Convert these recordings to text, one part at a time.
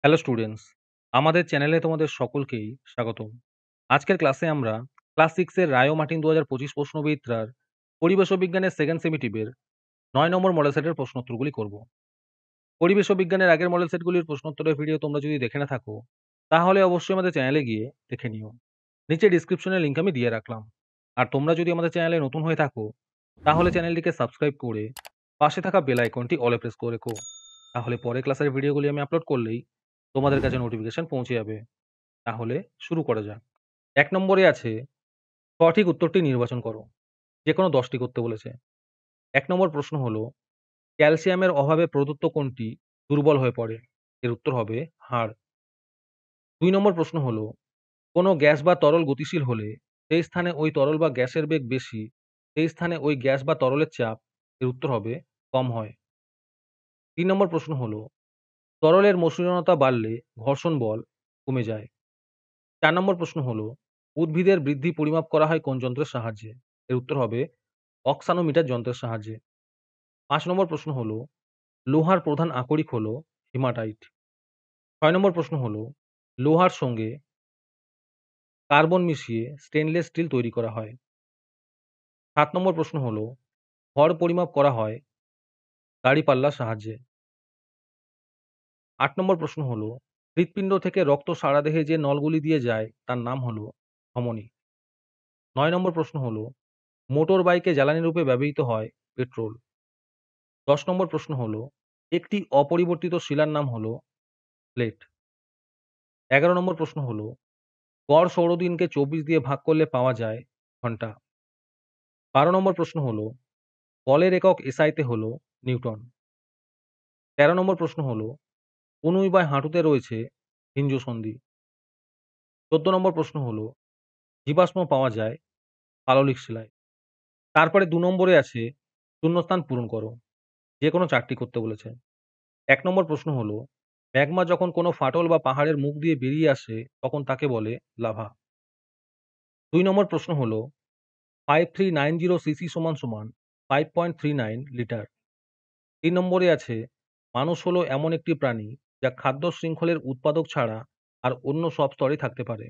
Hello students, আমাদের চ্যানেলে তোমাদের সকলকেই স্বাগতম। আজকের ক্লাসে আমরা ক্লাস 6 এর রায়ো মার্টিন ২০২৫ প্রশ্নবিদ্যার পরিবেশ ও বিজ্ঞানের সেকেন্ড সেমিটিভের ৯ নম্বর মডেল সেটের প্রশ্নোত্তরগুলি করব। পরিবেশ ও বিজ্ঞানের আগের মডেল সেটগুলির প্রশ্নোত্তরের ভিডিও তোমরা যদি দেখে না থাকো, তাহলে অবশ্যই আমাদের চ্যানেলে গিয়ে দেখে নিও। নিচে ডিসক্রিপশনে লিঙ্ক আমি দিয়ে রাখলাম। আর তোমরা যদি আমাদের চ্যানেলে নতুন হয়ে থাকো, তাহলে চ্যানেলটিকে সাবস্ক্রাইব করে পাশে থাকা বেল আইকনটি অলে প্রেস করে রেখো। তাহলে পরের ক্লাসের ভিডিওগুলি আমি আপলোড করলেই তোমাদের কাছে নোটিফিকেশন পৌঁছে যাবে। তাহলে শুরু করা যাক। ১ নম্বরে আছে সঠিক উত্তরটি নির্বাচন করো। যেকোনো ১০ টি করতে বলেছে। ১ নম্বর প্রশ্ন হলো, ক্যালসিয়ামের অভাবে প্রদত্ত কোনটি দুর্বল হয়ে পড়ে? এর উত্তর হবে হাড়। ২ নম্বর প্রশ্ন হলো, কোনো গ্যাস বা তরল গতিশীল হলে সেই স্থানে ওই তরল বা গ্যাসের বেগ বেশি, সেই স্থানে ওই গ্যাস বা তরলের চাপ, এর উত্তর হবে কম হয়। ৩ নম্বর প্রশ্ন হলো, তরলের মসৃণতা বাড়লে ঘর্ষণ বল কমে যায়। ৪ নম্বর প্রশ্ন হলো, উদ্ভিদের বৃদ্ধি পরিমাপ করা হয় কোন যন্ত্রের সাহায্যে? এর উত্তর হবে অক্সানোমিটার যন্ত্রের সাহায্যে। ৫ নম্বর প্রশ্ন হলো, লোহার প্রধান আকরিক হলো হিমাটাইট। ৬ নম্বর প্রশ্ন হলো, লোহার সঙ্গে কার্বন মিশিয়ে স্টেনলেস স্টিল তৈরি করা হয়। ৭ নম্বর প্রশ্ন হলো, ভর পরিমাপ করা হয় দাঁড়িপাল্লার সাহায্যে। ৮ নম্বর প্রশ্ন হলো, হৃৎপিণ্ড থেকে রক্ত সারা দেহে যে নলগুলি দিয়ে যায় তার নাম হলো ধমনী। ৯ নম্বর প্রশ্ন হলো, মোটর বাইকে জ্বালানি রূপে ব্যবহৃত হয় পেট্রোল। ১০ নম্বর প্রশ্ন হলো, একটি অপরিবর্তিত শিলার নাম হলো প্লেট। ১১ নম্বর প্রশ্ন হলো, গড় সৌরদিনকে ২৪ দিয়ে ভাগ করলে পাওয়া যায় ঘন্টা। ১২ নম্বর প্রশ্ন হলো, বলের একক এসআইতে হলো নিউটন। ১৩ নম্বর প্রশ্ন হলো, কনুই বা হাঁটুতে রয়েছে হিঞ্জ সন্ধি। ১৪ নম্বর প্রশ্ন হলো, জীবাশ্ম পাওয়া যায় পাললিক শিলায়। তারপরে ২ নম্বরে আছে শূন্যস্থান পূরণ করো। যেকোনো ৪ টি করতে বলেছে। ১ নম্বর প্রশ্ন হলো, ম্যাগমা যখন কোনো ফাটল বা পাহাড়ের মুখ দিয়ে বেরিয়ে আসে তখন তাকে বলে লাভা। ২ নম্বর প্রশ্ন হলো, 5390 সিসি সমান সমান 5.39 লিটার। ৩ নম্বরে আছে, মানুষ হলো এমন একটি প্রাণী যা খাদ্য শৃঙ্খলের উৎপাদক ছাড়া আর অন্য সব স্তরে থাকতে পারে।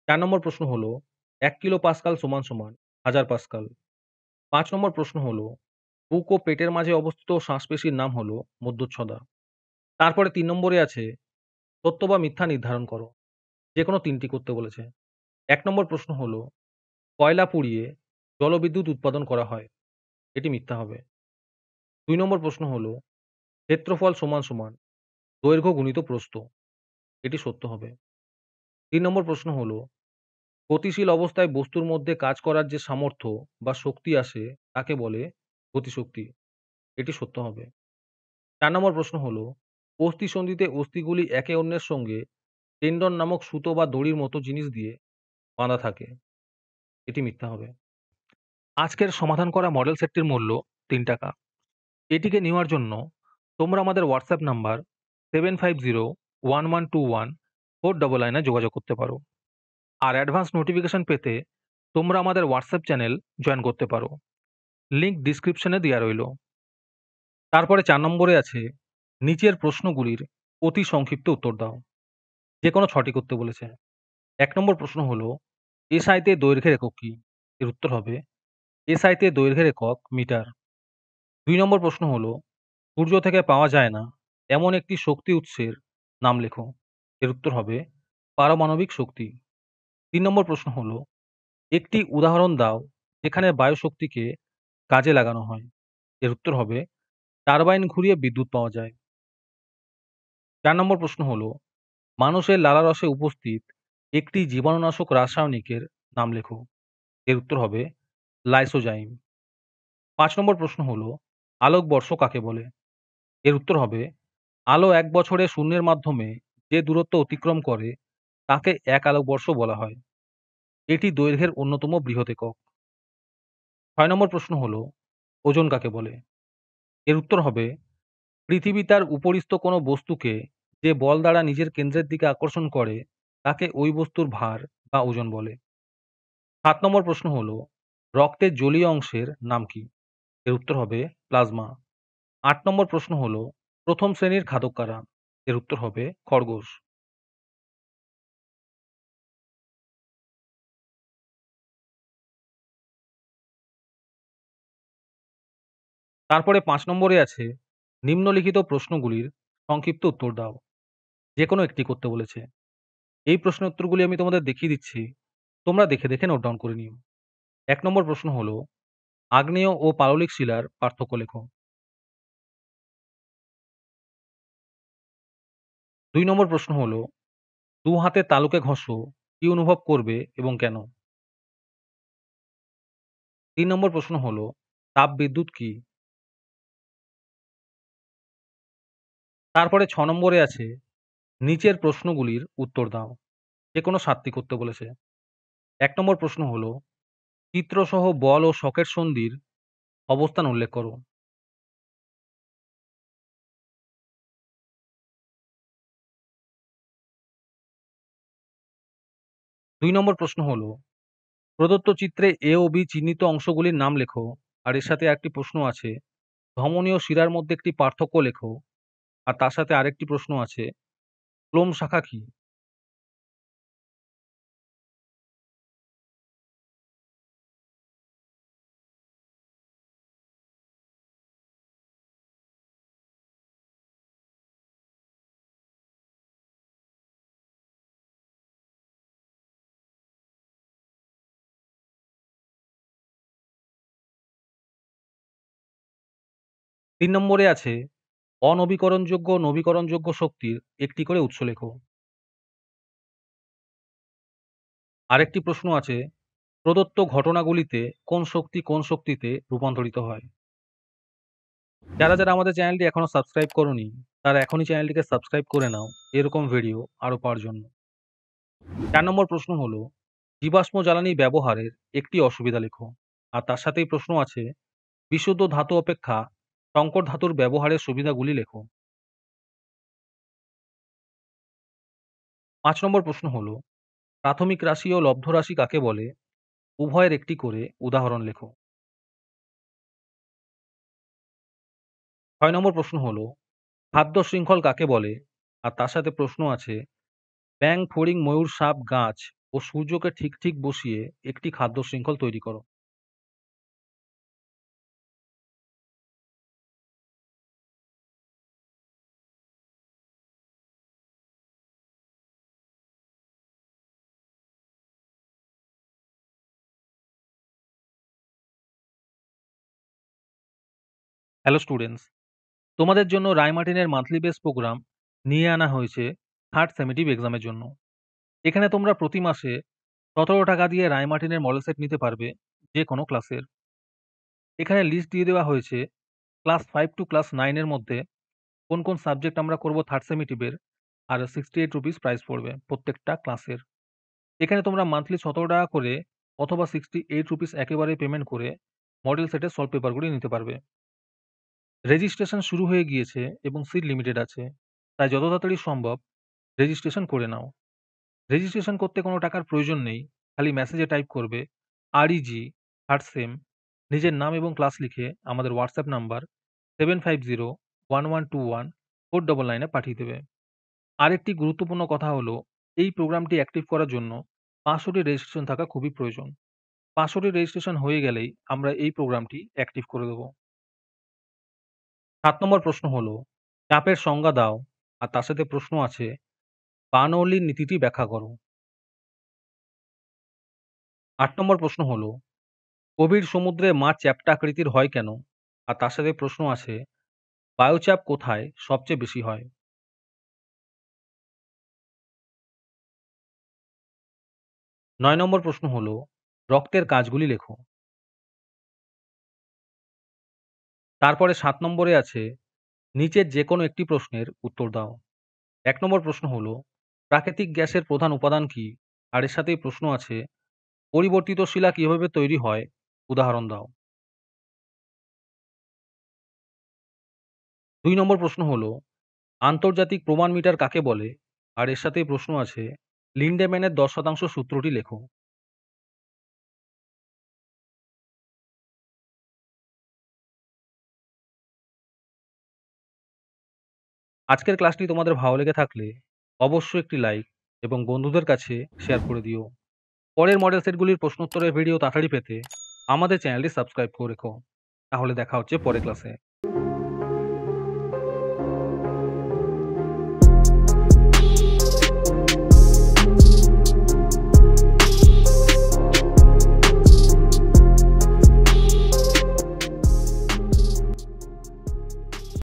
৪ নম্বর প্রশ্ন হলো, ১ কিলো পাস্কাল সমান সমান ১০০০ পাস্কাল। ৫ নম্বর প্রশ্ন হলো, বুক ও পেটের মাঝে অবস্থিত শ্বাসপেশির নাম হলো মধ্যচ্ছদা। তারপরে ৩ নম্বরে আছে, সত্য বা মিথ্যা নির্ধারণ করো। যেকোনো ৩ টি করতে বলেছে। ১ নম্বর প্রশ্ন হলো, কয়লা পুড়িয়ে জলবিদ্যুৎ উৎপাদন করা হয়। এটি মিথ্যা হবে। ২ নম্বর প্রশ্ন হলো, ক্ষেত্রফল সমান সমান দৈর্ঘ্য গুণিত প্রস্থ। এটি সত্য হবে। ৩ নম্বর প্রশ্ন হলো, গতিশীল অবস্থায় বস্তুর মধ্যে কাজ করার যে সামর্থ্য বা শক্তি আসে তাকে বলে গতিশক্তি। এটি সত্য হবে। ৪ নম্বর প্রশ্ন হলো, অস্থিসন্ধিতে অস্থিগুলি একে অন্যের সঙ্গে টেন্ডন নামক সুতো বা দড়ির মতো জিনিস দিয়ে বাঁধা থাকে। এটি মিথ্যা হবে। আজকের সমাধান করা মডেল সেটটির মূল্য ৳৩। এটিকে নেওয়ার জন্য তোমরা আমাদের হোয়াটসঅ্যাপ নাম্বার 7501121499 এ যোগাযোগ করতে পারো। আর অ্যাডভান্স নোটিফিকেশন পেতে তোমরা আমাদের হোয়াটসঅ্যাপ চ্যানেল জয়েন করতে পারো। লিংক ডিসক্রিপশনে দেওয়া রইল। তারপরে ৪ নম্বরে আছে, নিচের প্রশ্নগুলির অতি সংক্ষিপ্ত উত্তর দাও। যেকোনো ৬ টি করতে বলেছে। ১ নম্বর প্রশ্ন হলো, এসআইতে দৈর্ঘ্যের একক কি? এর উত্তর হবে এসআইতে দৈর্ঘ্যের একক মিটার। ২ নম্বর প্রশ্ন হলো, সূর্য থেকে পাওয়া যায় না এমন একটি শক্তি উৎসের নাম লেখো। এর উত্তর হবে পারমাণবিক শক্তি। ৩ নম্বর প্রশ্ন হলো, একটি উদাহরণ দাও যেখানে বায়ুশক্তিকে কাজে লাগানো হয়। এর উত্তর হবে টারবাইন ঘুরিয়ে বিদ্যুৎ পাওয়া যায়। ৪ নম্বর প্রশ্ন হলো, মানুষের লালারসে উপস্থিত একটি জীবাণুনাশক রাসায়নিকের নাম লেখো। এর উত্তর হবে লাইসোজাইম। ৫ নম্বর প্রশ্ন হলো, আলোকবর্ষ কাকে বলে? এর উত্তর হবে আলো ১ বছরে শূন্যের মাধ্যমে যে দূরত্ব অতিক্রম করে তাকে ১ আলোকবর্ষ বলা হয়। এটি দৈর্ঘ্যের অন্যতম বৃহৎ একক। ৬ নম্বর প্রশ্ন হলো, ওজন কাকে বলে? এর উত্তর হবে পৃথিবী তার উপরিস্থ কোনো বস্তুকে যে বল দ্বারা নিজের কেন্দ্রের দিকে আকর্ষণ করে তাকে ওই বস্তুর ভার বা ওজন বলে। ৭ নম্বর প্রশ্ন হলো, রক্তের জলীয় অংশের নাম কি? এর উত্তর হবে প্লাজমা। ৮ নম্বর প্রশ্ন হলো, প্রথম শ্রেণীর খাদক কারা? এর উত্তর হবে খরগোশ। তারপরে ৫ নম্বরে আছে নিম্নলিখিত প্রশ্নগুলির সংক্ষিপ্ত উত্তর দাও। যেকোনো একটি করতে বলেছে। এই প্রশ্নের উত্তরগুলি আমি তোমাদের দেখিয়ে দিচ্ছি। তোমরা দেখে নোট ডাউন করে নিও। ১ নম্বর প্রশ্ন হলো, আগ্নেয় ও পাললিক শিলার পার্থক্য লেখো। ২ নম্বর প্রশ্ন হলো, দু হাতে তালুকে ঘষো, কি অনুভব করবে এবং কেন? ৩ নম্বর প্রশ্ন হলো, তাপবিদ্যুৎ কি? তারপরে ৬ নম্বরে আছে, নিচের প্রশ্নগুলির উত্তর দাও। যেকোনো ৭ টি করতে বলেছে। ১ নম্বর প্রশ্ন হলো, চিত্রসহ বল ও শকের সন্ধির অবস্থান উল্লেখ করো। ২ নম্বর প্রশ্ন হলো, প্রদত্ত চিত্রে এ ও বি চিহ্নিত অংশগুলির নাম লেখো। আর এর সাথে একটি প্রশ্ন আছে, ধমনী ও শিরার মধ্যে একটি পার্থক্য লেখো। আর তার সাথে আরেকটি প্রশ্ন আছে, ক্লোম শাখা কি? ৩ নম্বরে আছে, অনবীকরণযোগ্য ও নবীকরণযোগ্য শক্তির একটি করে উৎস লেখো। আরেকটি প্রশ্ন আছে, প্রদত্ত ঘটনাগুলিতে কোন শক্তি কোন শক্তিতে রূপান্তরিত হয়? যারা আমাদের চ্যানেলটি এখনো সাবস্ক্রাইব করোনি, তারা এখনই চ্যানেলটিকে সাবস্ক্রাইব করে নাও এরকম ভিডিও আরো পাওয়ার জন্য। ৪ নম্বর প্রশ্ন হলো, জীবাশ্ম জ্বালানি ব্যবহারের একটি অসুবিধা লেখো। আর তার সাথেই প্রশ্ন আছে, বিশুদ্ধ ধাতু অপেক্ষা সংকর ধাতুর ব্যবহারের সুবিধাগুলি লেখো। ৫ নম্বর প্রশ্ন হলো, প্রাথমিক রাশি ও লব্ধ রাশি কাকে বলে? উভয়ের একটি করে উদাহরণ লেখো। ৬ নম্বর প্রশ্ন হলো, খাদ্য শৃঙ্খল কাকে বলে? আর তার সাথে প্রশ্ন আছে, ব্যাঙ, ফড়িং, ময়ূর, সাপ, গাছ ও সূর্যকে ঠিক বসিয়ে একটি খাদ্য শৃঙ্খল তৈরি করো। হ্যালো স্টুডেন্টস, তোমাদের জন্য রায়মার্টিনের মান্থলি বেস প্রোগ্রাম নিয়ে আনা হয়েছে থার্ড সেমেটিভ এক্সামের জন্য। এখানে তোমরা প্রতি মাসে ১৭ টাকা দিয়ে রায়মার্টিনের মডেল সেট নিতে পারবে যে কোনো ক্লাসের। এখানে লিস্ট দিয়ে দেওয়া হয়েছে ক্লাস 5 টু ক্লাস 9 এর মধ্যে কোন সাবজেক্ট আমরা করব থার্ড সেমেটিভের, আর 68 রুপিস প্রাইস পড়বে প্রত্যেকটা ক্লাসের। এখানে তোমরা মান্থলি ১৭ টাকা করে অথবা 68 রুপিস একেবারে পেমেন্ট করে মডেল সেটের সলভ পেপারগুলি নিতে পারবে। রেজিস্ট্রেশন শুরু হয়ে গিয়েছে এবং সিট লিমিটেড আছে। তাই যত তাড়াতাড়ি সম্ভব রেজিস্ট্রেশন করে নাও। রেজিস্ট্রেশন করতে কোনো টাকার প্রয়োজন নেই। খালি মেসেজে টাইপ করবে REG থার্ড সেম, নিজের নাম এবং ক্লাস লিখে আমাদের হোয়াটসঅ্যাপ নাম্বার 7501121499 এ পাঠিয়ে দেবে। আরেকটি গুরুত্বপূর্ণ কথা হলো, এই প্রোগ্রামটি অ্যাক্টিভ করার জন্য ৫০০ টি রেজিস্ট্রেশন থাকা খুবই প্রয়োজন। ৫০০ টি রেজিস্ট্রেশন হয়ে গেলেই আমরা এই প্রোগ্রামটি অ্যাক্টিভ করে দেব। ৭ নম্বর প্রশ্ন হলো, চাপের সংজ্ঞা দাও। আর তার সাথে প্রশ্ন আছে, বার্নৌলির নীতিটি ব্যাখ্যা করো। ৮ নম্বর প্রশ্ন হলো, গভীর সমুদ্রে মাছ চ্যাপ্টা আকৃতির হয় কেন? আর তার সাথে প্রশ্ন আছে, বায়ুচাপ কোথায় সবচেয়ে বেশি হয়? ৯ নম্বর প্রশ্ন হলো, রক্তের কাজগুলি লেখো। তারপরে ৭ নম্বরে আছে, নিচের যেকোনো একটি প্রশ্নের উত্তর দাও। ১ নম্বর প্রশ্ন হলো, প্রাকৃতিক গ্যাসের প্রধান উপাদান কি? আর এর সাথেই প্রশ্ন আছে, পরিবর্তিত শিলা কিভাবে তৈরি হয়? উদাহরণ দাও। ২ নম্বর প্রশ্ন হলো, আন্তর্জাতিক প্রমাণ মিটার কাকে বলে? আর এর সাথেই প্রশ্ন আছে, লিন্ডেম্যানের ১০% সূত্রটি লেখো। আজকের ক্লাসটি তোমাদের ভালো লেগে থাকলে অবশ্যই একটি লাইক এবং বন্ধুদের কাছে শেয়ার করে দিও। পরের মডেল সেটগুলির প্রশ্নোত্তরের ভিডিও তাড়াতাড়ি পেতে আমাদের চ্যানেলটি সাবস্ক্রাইব করে রেখো। তাহলে দেখা হচ্ছে পরের ক্লাসে।